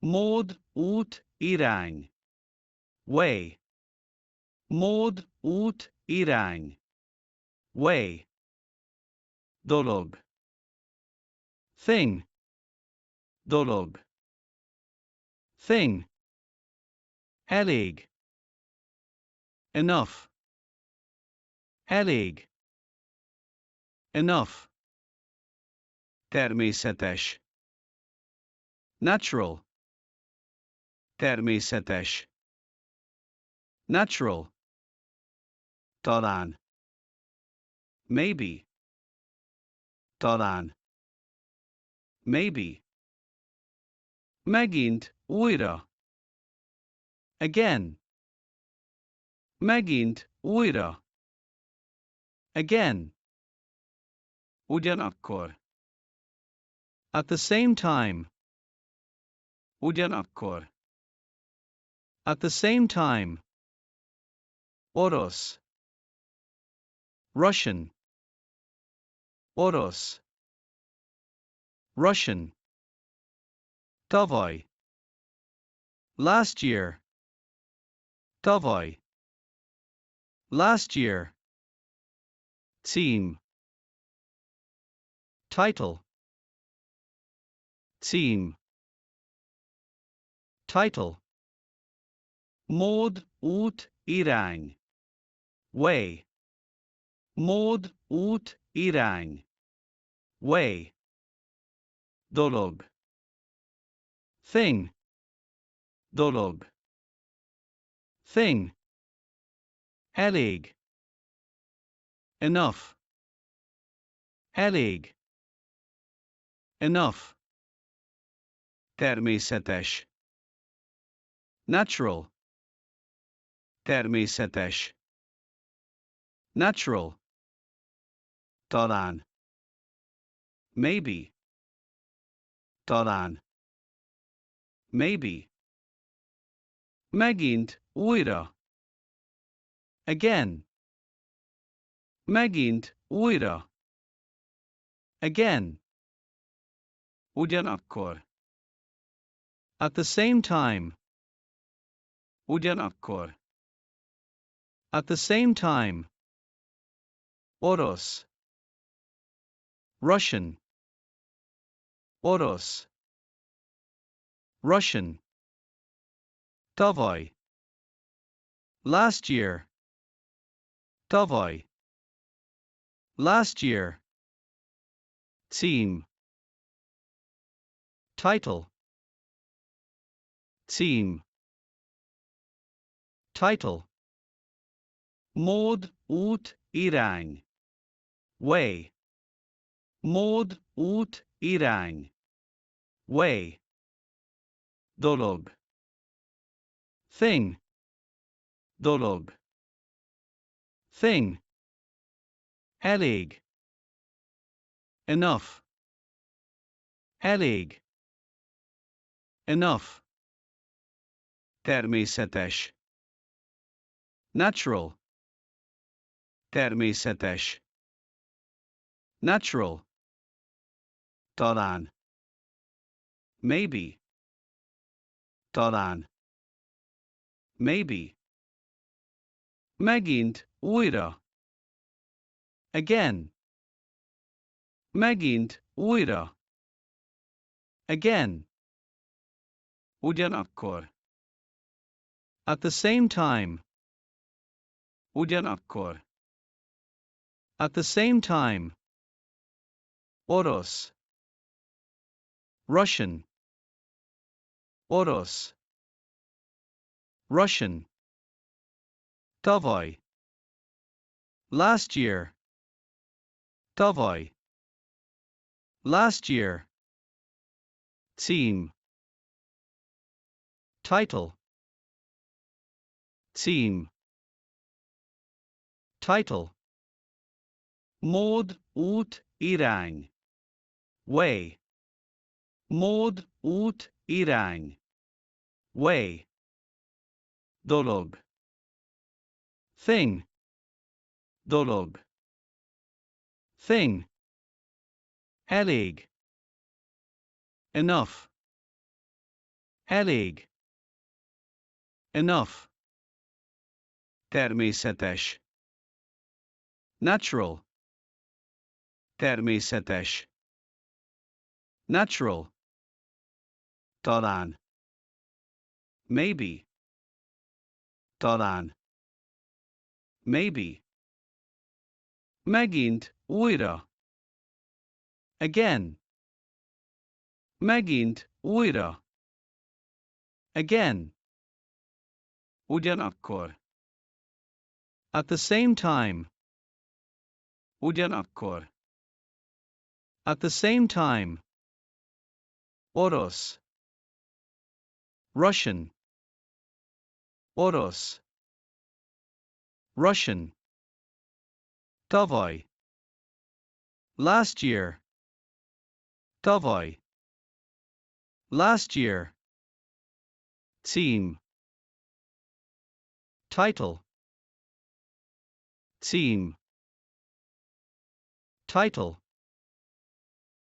Mód, út, irány. Way. Mód, út, irány. Way. Dolog. Thing. Dolog. Thing. Elég. Enough. Elég. Enough. Természetes. Natural. Természetes. Natural. Talán. Maybe. Talán. Maybe. Megint, újra. Again. Megint, újra. Again. Ugyanakkor. At the same time. Ugyanakkor. At the same time. Orosz. Russian. Orosz. Russian. Tavaly. Last year. Tavaly. Last year. Team. Title. Team. Title. Mód, út, irány. Way. Mód, út, irány. Way. Dolog. Thing. Dolog. Thing. Elég. Enough. Elég. Enough. Természetes. Natural. Természetes. Natural. Talán. Maybe. Talán. Maybe. Megint, újra. Again. Megint, újra. Again. Ugyanakkor. At the same time. Ugyanakkor. At the same time. Orosz. Russian. Orosz. Russian. Tavaly. Last year. Tavaly. Last year. Team. Title. Team. Title. Mód, út, irány. Way. Mód, út, irány. Way. Dolog. Thing. Dolog. Thing. Elég. Enough. Elég. Enough. Természetes. Natural. Természetes. Natural. Talán. Maybe. Talán. Maybe. Megint, újra. Again. Megint, újra. Again. Ugyanakkor. At the same time. Ugyanakkor. At the same time. Orosz. Russian. Orosz. Russian. Tavaly. Last year. Tavaly. Last year. Team. Title. Team. Title. Mód, út, irány. Way. Mód, út, irány. Way. Dolog. Thing. Dolog. Thing. Elég. Enough. Elég. Enough. Természetes. Natural. Természetes. Natural. Talán. Maybe. Talán. Maybe. Megint, újra. Again. Megint, újra. Again. Ugyanakkor. At the same time. Ugyanakkor. At the same time. Orosz. Russian. Orosz. Russian. Tavaly. Last year. Tavaly. Last year. Team. Title. Team. Title.